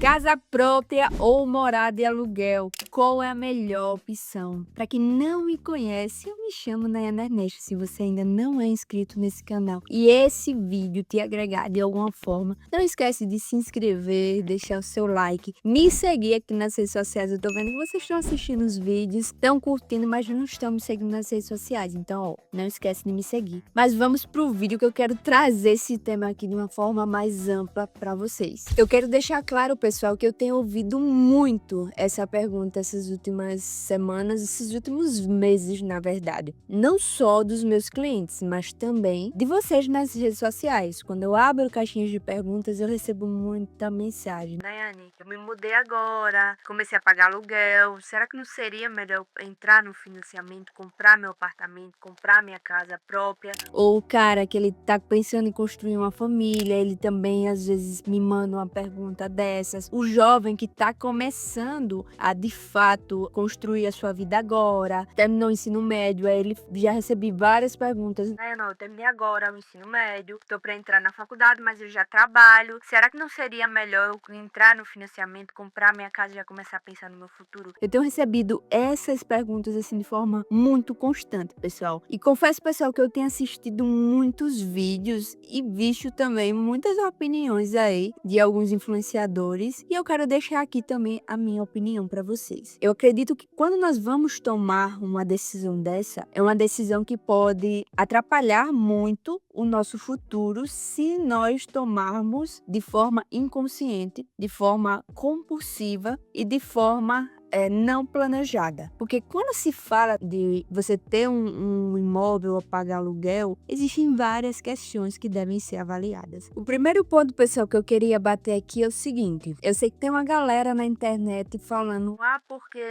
Casa própria ou morar de aluguel? Qual é a melhor opção? Para quem não me conhece, eu me chamo Nayana Ernesto, se você ainda não é inscrito nesse canal e esse vídeo te agregar de alguma forma, não esquece de se inscrever, deixar o seu like, me seguir aqui nas redes sociais. Eu tô vendo que vocês estão assistindo os vídeos, estão curtindo, mas não estão me seguindo nas redes sociais, então ó, não esquece de me seguir. Mas vamos pro vídeo que eu quero trazer esse tema aqui de uma forma mais ampla para vocês. Eu quero deixar claro, pessoal, que eu tenho ouvido muito essa pergunta essas últimas semanas, esses últimos meses, na verdade. Não só dos meus clientes, mas também de vocês nas redes sociais. Quando eu abro caixinhas de perguntas, eu recebo muita mensagem. Nayane, eu me mudei agora, comecei a pagar aluguel. Será que não seria melhor entrar no financiamento, comprar meu apartamento, comprar minha casa própria? Ou o cara que ele tá pensando em construir uma família, ele também às vezes me manda uma pergunta dessas. O jovem que tá começando a de fato construir a sua vida agora, terminou o ensino médio, aí ele já recebi várias perguntas. Não, eu terminei agora o ensino médio, tô para entrar na faculdade, mas eu já trabalho. Será que não seria melhor eu entrar no financiamento, comprar minha casa e já começar a pensar no meu futuro? Eu tenho recebido essas perguntas assim de forma muito constante, pessoal. E confesso, pessoal, que eu tenho assistido muitos vídeos e visto também muitas opiniões aí de alguns influenciadores, e eu quero deixar aqui também a minha opinião para vocês. Eu acredito que quando nós vamos tomar uma decisão dessa, é uma decisão que pode atrapalhar muito o nosso futuro se nós tomarmos de forma inconsciente, de forma compulsiva e de forma não planejada. Porque quando se fala de você ter um imóvel ou pagar aluguel, existem várias questões que devem ser avaliadas. O primeiro ponto, pessoal, que eu queria bater aqui é o seguinte: eu sei que tem uma galera na internet falando, porque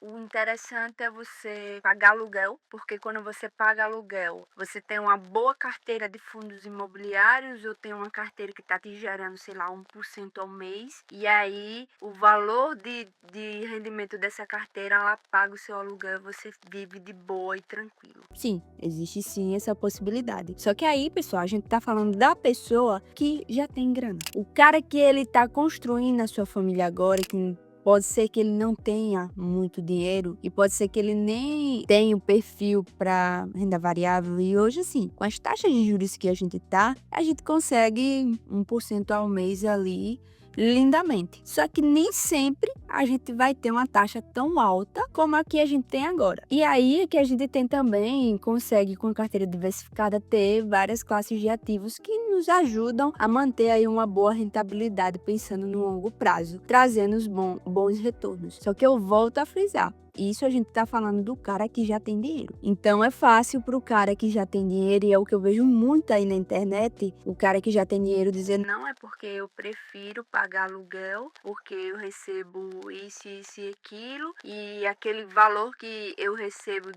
o interessante é você pagar aluguel, porque quando você paga aluguel, você tem uma boa carteira de fundos imobiliários ou tem uma carteira que está te gerando, sei lá, 1% ao mês, e aí o valor de rendimento dessa carteira, ela paga o seu aluguel e você vive de boa e tranquilo. Sim, existe sim essa possibilidade. Só que aí, pessoal, a gente tá falando da pessoa que já tem grana. O cara que ele tá construindo a sua família agora, que pode ser que ele não tenha muito dinheiro e pode ser que ele nem tenha o perfil para renda variável. E hoje, assim, com as taxas de juros que a gente consegue 1% ao mês ali lindamente. Só que nem sempre a gente vai ter uma taxa tão alta como a que a gente tem agora. E aí é que a gente tem também, consegue com a carteira diversificada ter várias classes de ativos que nos ajudam a manter aí uma boa rentabilidade pensando no longo prazo, trazendo os bons retornos. Só que eu volto a frisar, isso a gente tá falando do cara que já tem dinheiro. Então é fácil pro cara que já tem dinheiro, e é o que eu vejo muito aí na internet, o cara que já tem dinheiro dizer, não, é porque eu prefiro pagar aluguel, porque eu recebo isso e aquilo, e aquele valor que eu recebo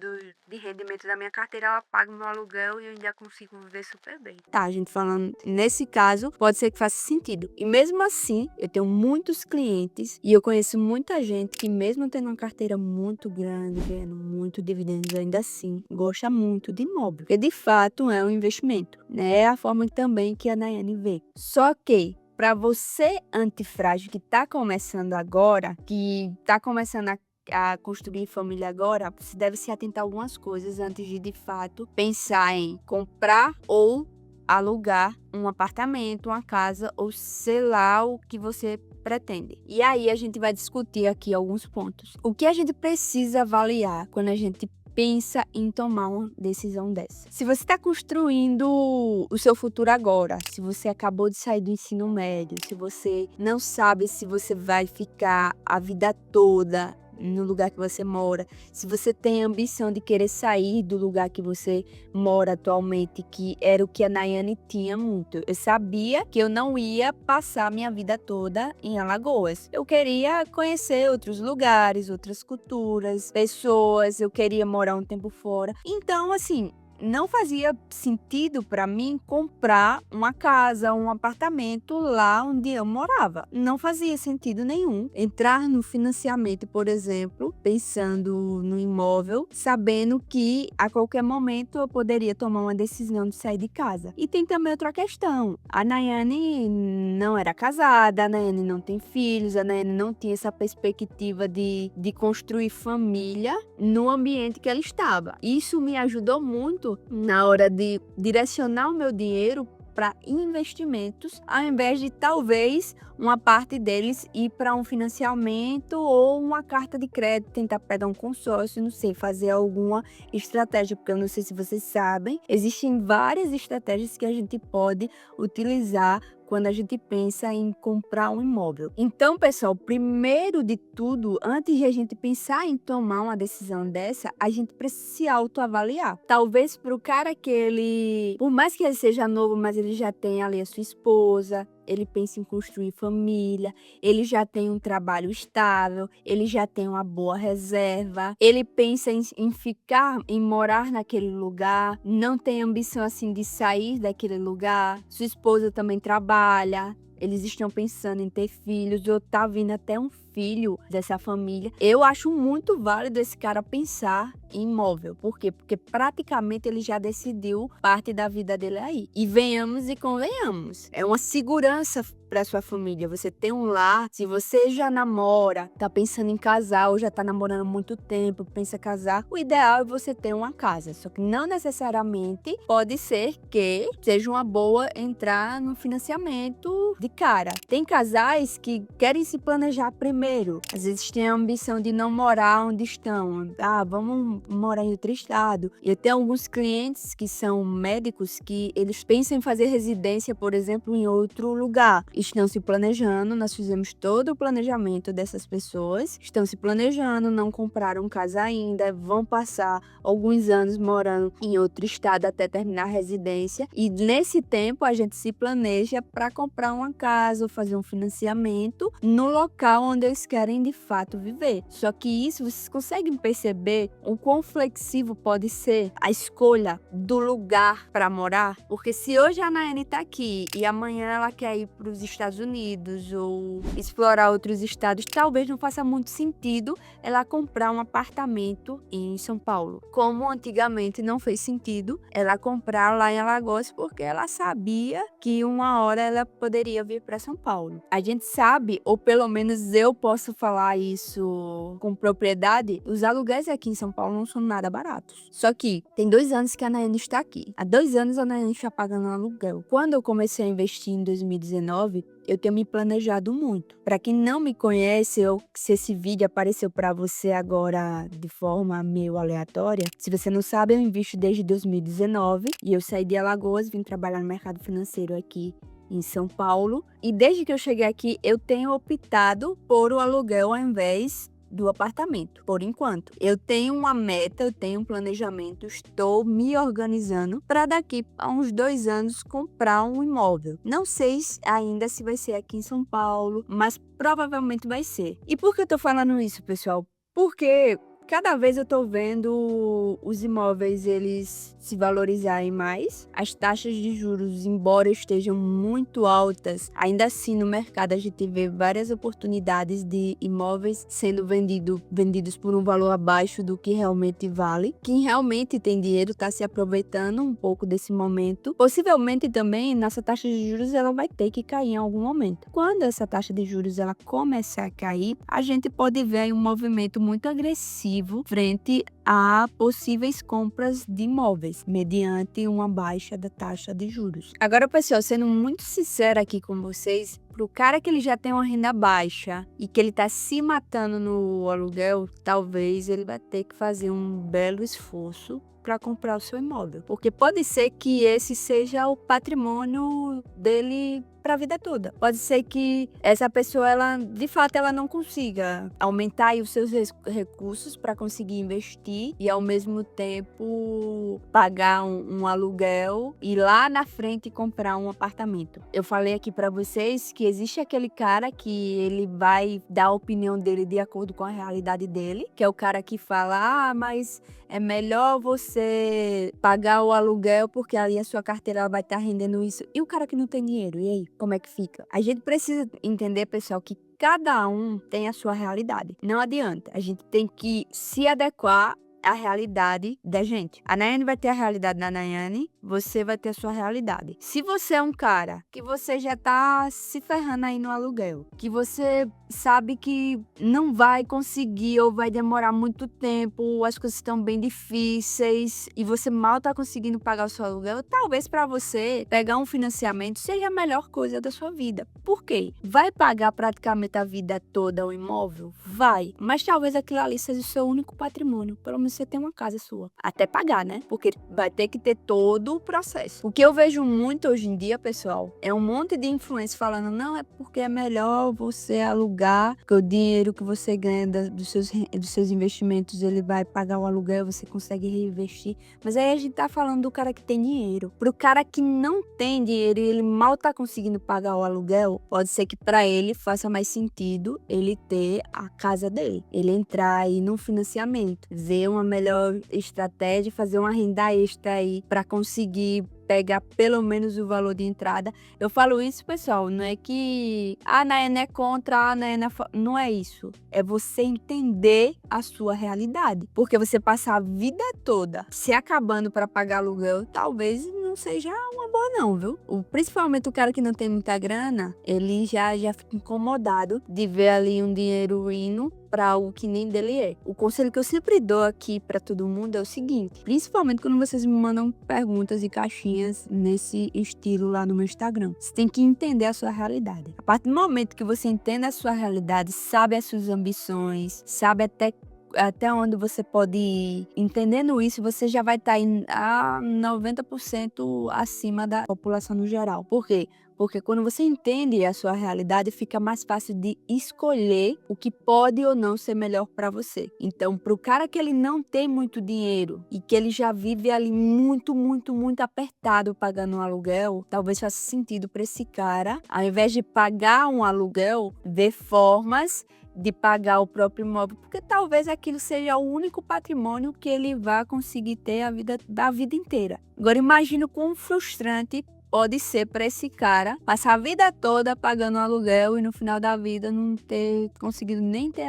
de rendimento da minha carteira, ela paga o meu aluguel e eu ainda consigo viver super bem. Tá, a gente falando nesse caso, pode ser que faça sentido. E mesmo assim, eu tenho muitos clientes e eu conheço muita gente que mesmo tendo uma carteira muito grande, ganhando muito dividendos, ainda assim gosta muito de imóvel, porque de fato é um investimento, né? É a forma também que a Nayane vê. Só que para você antifrágil que está começando agora, que está começando a construir família agora, você deve se atentar a algumas coisas antes de fato pensar em comprar ou alugar um apartamento, uma casa ou sei lá o que você pretende. E aí a gente vai discutir aqui alguns pontos. O que a gente precisa avaliar quando a gente pensa em tomar uma decisão dessa? Se você está construindo o seu futuro agora, se você acabou de sair do ensino médio, se você não sabe se você vai ficar a vida toda no lugar que você mora, se você tem a ambição de querer sair do lugar que você mora atualmente, que era o que a Nayane tinha muito. Eu sabia que eu não ia passar minha vida toda em Alagoas. Eu queria conhecer outros lugares, outras culturas, pessoas, eu queria morar um tempo fora. Então, assim, não fazia sentido para mim comprar uma casa, um apartamento lá onde eu morava. Não fazia sentido nenhum entrar no financiamento, por exemplo, pensando no imóvel, sabendo que a qualquer momento eu poderia tomar uma decisão de sair de casa. E tem também outra questão. A Nayane não era casada, a Nayane não tem filhos, a Nayane não tinha essa perspectiva de construir família no ambiente que ela estava. Isso me ajudou muito na hora de direcionar o meu dinheiro para investimentos, ao invés de talvez uma parte deles ir para um financiamento ou uma carta de crédito, tentar pegar um consórcio, não sei, fazer alguma estratégia, porque eu não sei se vocês sabem, existem várias estratégias que a gente pode utilizar quando a gente pensa em comprar um imóvel. Então, pessoal, primeiro de tudo, antes de a gente pensar em tomar uma decisão dessa, a gente precisa se autoavaliar. Talvez para o cara que ele, por mais que ele seja novo, mas ele já tem ali a sua esposa, ele pensa em construir família, ele já tem um trabalho estável, ele já tem uma boa reserva, ele pensa em ficar, em morar naquele lugar, não tem ambição assim de sair daquele lugar, sua esposa também trabalha, eles estão pensando em ter filhos, ou tá vindo até um filho dessa família. Eu acho muito válido esse cara pensar em imóvel. Por quê? Porque praticamente ele já decidiu parte da vida dele aí. E venhamos e convenhamos. É uma segurança para sua família. Você tem um lar. Se você já namora, tá pensando em casar ou já tá namorando há muito tempo, pensa em casar, o ideal é você ter uma casa. Só que não necessariamente pode ser que seja uma boa entrar no financiamento de cara. Tem casais que querem se planejar primeiro. Às vezes tem a ambição de não morar onde estão. Vamos morar em outro estado. Eu tenho alguns clientes que são médicos que eles pensam em fazer residência, por exemplo, em outro lugar. Estão se planejando, nós fizemos todo o planejamento dessas pessoas. Estão se planejando, não compraram casa ainda, vão passar alguns anos morando em outro estado até terminar a residência. E nesse tempo a gente se planeja para comprar uma casa ou fazer um financiamento no local onde eles querem de fato viver. Só que isso vocês conseguem perceber o quão flexível pode ser a escolha do lugar para morar? Porque se hoje a Nayane tá aqui e amanhã ela quer ir para os Estados Unidos ou explorar outros estados, talvez não faça muito sentido ela comprar um apartamento em São Paulo. Como antigamente não fez sentido ela comprar lá em Alagoas, porque ela sabia que uma hora ela poderia vir para São Paulo. A gente sabe, ou pelo menos eu posso falar isso com propriedade, os aluguéis aqui em São Paulo não são nada baratos. Só que tem 2 anos que a Nayane está aqui. Há 2 anos a Nayane está pagando aluguel. Quando eu comecei a investir em 2019, eu tenho me planejado muito. Para quem não me conhece, se esse vídeo apareceu para você agora de forma meio aleatória, se você não sabe, eu invisto desde 2019 e eu saí de Alagoas, vim trabalhar no mercado financeiro aqui em São Paulo. E desde que eu cheguei aqui, eu tenho optado por o aluguel ao invés do apartamento, por enquanto. Eu tenho uma meta, eu tenho um planejamento, estou me organizando para daqui a uns 2 anos comprar um imóvel. Não sei ainda se vai ser aqui em São Paulo, mas provavelmente vai ser. E por que eu tô falando isso, pessoal? Porque cada vez eu tô vendo os imóveis eles se valorizarem mais. As taxas de juros, embora estejam muito altas, ainda assim no mercado a gente vê várias oportunidades de imóveis sendo vendidos por um valor abaixo do que realmente vale. Quem realmente tem dinheiro está se aproveitando um pouco desse momento. Possivelmente também nossa taxa de juros ela vai ter que cair em algum momento. Quando essa taxa de juros ela começar a cair, a gente pode ver aí um movimento muito agressivo frente a possíveis compras de imóveis, mediante uma baixa da taxa de juros. Agora, pessoal, sendo muito sincera aqui com vocês, pro cara que ele já tem uma renda baixa e que ele tá se matando no aluguel, talvez ele vai ter que fazer um belo esforço para comprar o seu imóvel. Porque pode ser que esse seja o patrimônio dele para a vida toda. Pode ser que essa pessoa, ela, de fato, ela não consiga aumentar aí os seus recursos para conseguir investir e ao mesmo tempo pagar um aluguel e lá na frente comprar um apartamento. Eu falei aqui para vocês que existe aquele cara que ele vai dar a opinião dele de acordo com a realidade dele, que é o cara que fala, mas é melhor você pagar o aluguel porque ali a sua carteira vai estar rendendo isso. E o cara que não tem dinheiro, e aí, como é que fica? A gente precisa entender, pessoal, que cada um tem a sua realidade. Não adianta. A gente tem que se adequar à realidade da gente. A Nayane vai ter a realidade da Nayane, você vai ter a sua realidade. Se você é um cara que você já tá se ferrando aí no aluguel, que você sabe que não vai conseguir ou vai demorar muito tempo, as coisas estão bem difíceis e você mal tá conseguindo pagar o seu aluguel, talvez para você pegar um financiamento seja a melhor coisa da sua vida. Por quê? Vai pagar praticamente a vida toda o imóvel? Vai. Mas talvez aquilo ali seja o seu único patrimônio. Pelo menos você tem uma casa sua. Até pagar, né? Porque vai ter que ter todo o processo. O que eu vejo muito hoje em dia, pessoal, é um monte de influência falando, não, é porque é melhor você alugar, que o dinheiro que você ganha dos seus investimentos, ele vai pagar o aluguel, você consegue reinvestir. Mas aí a gente tá falando do cara que tem dinheiro. Pro cara que não tem dinheiro e ele mal tá conseguindo pagar o aluguel, pode ser que para ele faça mais sentido ele ter a casa dele. Ele entrar aí num financiamento, ver uma melhor estratégia, fazer uma renda extra aí para conseguir pegar pelo menos o valor de entrada. Eu falo isso, pessoal, não é que a Nayane é contra, a Nayane não é isso. É você entender a sua realidade. Porque você passar a vida toda se acabando para pagar aluguel, talvez não seja uma boa não, viu? Principalmente o cara que não tem muita grana, ele já fica incomodado de ver ali um dinheiro indo para algo que nem dele é. O conselho que eu sempre dou aqui para todo mundo é o seguinte, principalmente quando vocês me mandam perguntas e caixinhas nesse estilo lá no meu Instagram. Você tem que entender a sua realidade. A partir do momento que você entende a sua realidade, sabe as suas ambições, sabe até onde você pode ir. Entendendo isso, você já vai estar a 90% acima da população no geral. Por quê? Porque quando você entende a sua realidade, fica mais fácil de escolher o que pode ou não ser melhor para você. Então, para o cara que ele não tem muito dinheiro e que ele já vive ali muito, muito, muito apertado pagando um aluguel, talvez faça sentido para esse cara, ao invés de pagar um aluguel, ver formas de pagar o próprio imóvel, porque talvez aquilo seja o único patrimônio que ele vai conseguir ter da vida inteira. Agora, imagina quão frustrante pode ser para esse cara passar a vida toda pagando um aluguel e no final da vida não ter conseguido nem ter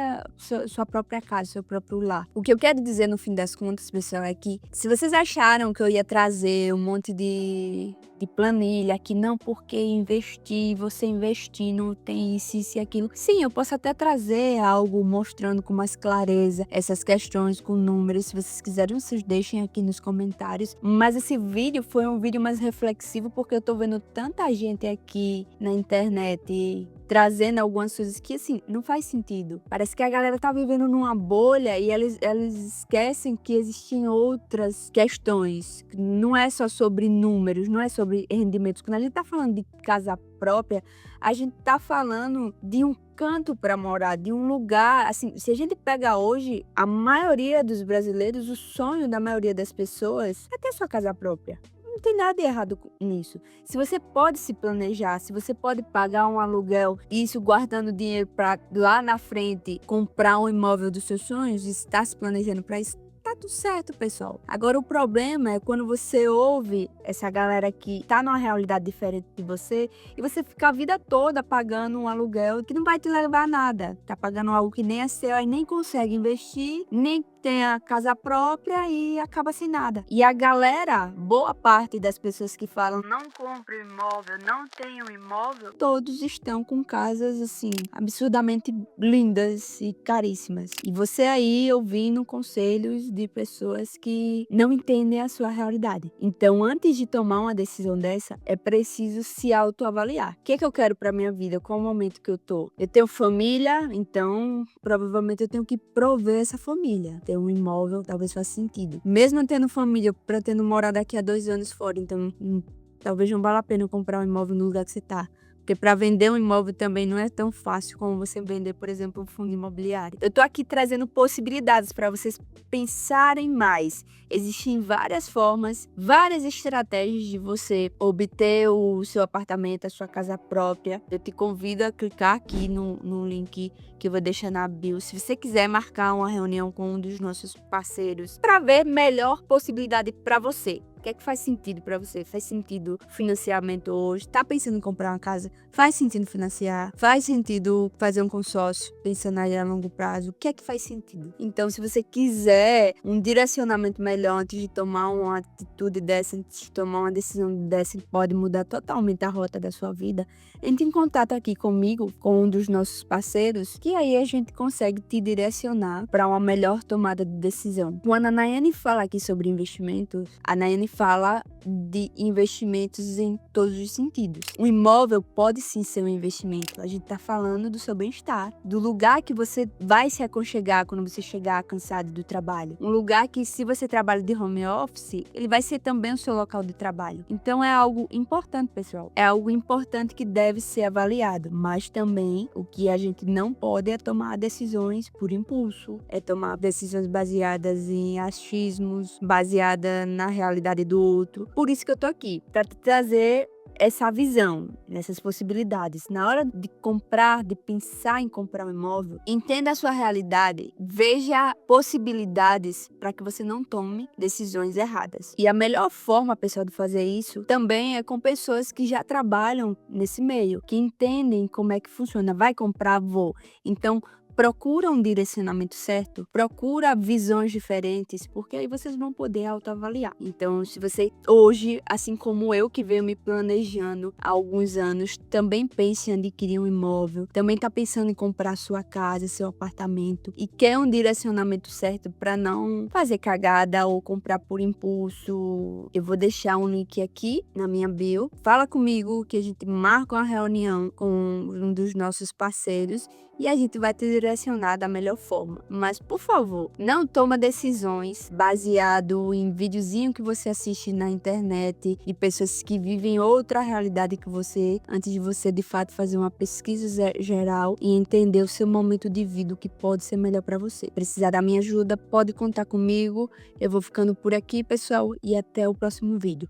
sua própria casa, seu próprio lar. O que eu quero dizer no fim das contas, pessoal, é que se vocês acharam que eu ia trazer um monte de planilha aqui, não, porque investir, você investindo tem isso e aquilo. Sim, eu posso até trazer algo mostrando com mais clareza essas questões com números. Se vocês quiserem, vocês deixem aqui nos comentários. Mas esse vídeo foi um vídeo mais reflexivo porque eu tô vendo tanta gente aqui na internet trazendo algumas coisas que, assim, não faz sentido. Parece que a galera tá vivendo numa bolha e eles esquecem que existem outras questões. Não é só sobre números, não é sobre rendimentos. Quando a gente tá falando de casa própria, a gente tá falando de um canto para morar, de um lugar, assim, se a gente pega hoje, a maioria dos brasileiros, o sonho da maioria das pessoas é ter sua casa própria. Não tem nada de errado nisso. Se você pode se planejar, se você pode pagar um aluguel, isso guardando dinheiro para lá na frente comprar um imóvel dos seus sonhos, e está se planejando para isso, tá tudo certo, pessoal. Agora, o problema é quando você ouve essa galera que tá numa realidade diferente de você e você fica a vida toda pagando um aluguel que não vai te levar a nada. Tá pagando algo que nem é seu, aí nem consegue investir, nem tem a casa própria e acaba sem nada. E a galera, boa parte das pessoas que falam não compre um imóvel, não tenha um imóvel, todos estão com casas assim, absurdamente lindas e caríssimas. E você aí ouvindo conselhos de pessoas que não entendem a sua realidade. Então, antes de tomar uma decisão dessa, é preciso se autoavaliar. O que é que eu quero para minha vida? Qual o momento que eu tô? Eu tenho família, então provavelmente eu tenho que prover essa família. Ter um imóvel talvez faça sentido. Mesmo tendo família, eu pretendo morar daqui a 2 anos fora, então talvez não valha a pena comprar um imóvel no lugar que você tá. Porque para vender um imóvel também não é tão fácil como você vender, por exemplo, um fundo imobiliário. Eu tô aqui trazendo possibilidades para vocês pensarem mais. Existem várias formas, várias estratégias de você obter o seu apartamento, a sua casa própria. Eu te convido a clicar aqui no link que eu vou deixar na bio. Se você quiser marcar uma reunião com um dos nossos parceiros para ver melhor possibilidade para você. O que é que faz sentido para você? Faz sentido financiamento hoje? Tá pensando em comprar uma casa? Faz sentido financiar? Faz sentido fazer um consórcio pensando aí a longo prazo? O que é que faz sentido? Então, se você quiser um direcionamento melhor antes de tomar uma atitude dessa, antes de tomar uma decisão dessa, que pode mudar totalmente a rota da sua vida, entre em contato aqui comigo, com um dos nossos parceiros, que aí a gente consegue te direcionar para uma melhor tomada de decisão. Quando a Nayane fala aqui sobre investimentos, a Nayane fala de investimentos em todos os sentidos. O imóvel pode sim ser um investimento. A gente está falando do seu bem-estar, do lugar que você vai se aconchegar quando você chegar cansado do trabalho. Um lugar que, se você trabalha de home office, ele vai ser também o seu local de trabalho. Então é algo importante, pessoal. É algo importante que deve ser avaliado, mas também o que a gente não pode é tomar decisões por impulso, é tomar decisões baseadas em achismos, baseada na realidade do outro. Por isso que eu tô aqui, para te trazer essa visão, essas possibilidades. Na hora de comprar, de pensar em comprar um imóvel, entenda a sua realidade, veja possibilidades para que você não tome decisões erradas. E a melhor forma, pessoal, de fazer isso também é com pessoas que já trabalham nesse meio, que entendem como é que funciona. Vai comprar, vou. Então, procura um direcionamento certo, procura visões diferentes, porque aí vocês vão poder autoavaliar. Então, se você hoje, assim como eu que venho me planejando há alguns anos, também pensa em adquirir um imóvel, também está pensando em comprar sua casa, seu apartamento e quer um direcionamento certo para não fazer cagada ou comprar por impulso, eu vou deixar um link aqui na minha bio. Fala comigo que a gente marca uma reunião com um dos nossos parceiros e a gente vai te direcionar da melhor forma. Mas, por favor, não toma decisões baseado em videozinho que você assiste na internet de pessoas que vivem outra realidade que você, antes de você, de fato, fazer uma pesquisa geral e entender o seu momento de vida, o que pode ser melhor para você. Precisar da minha ajuda, pode contar comigo. Eu vou ficando por aqui, pessoal, e até o próximo vídeo.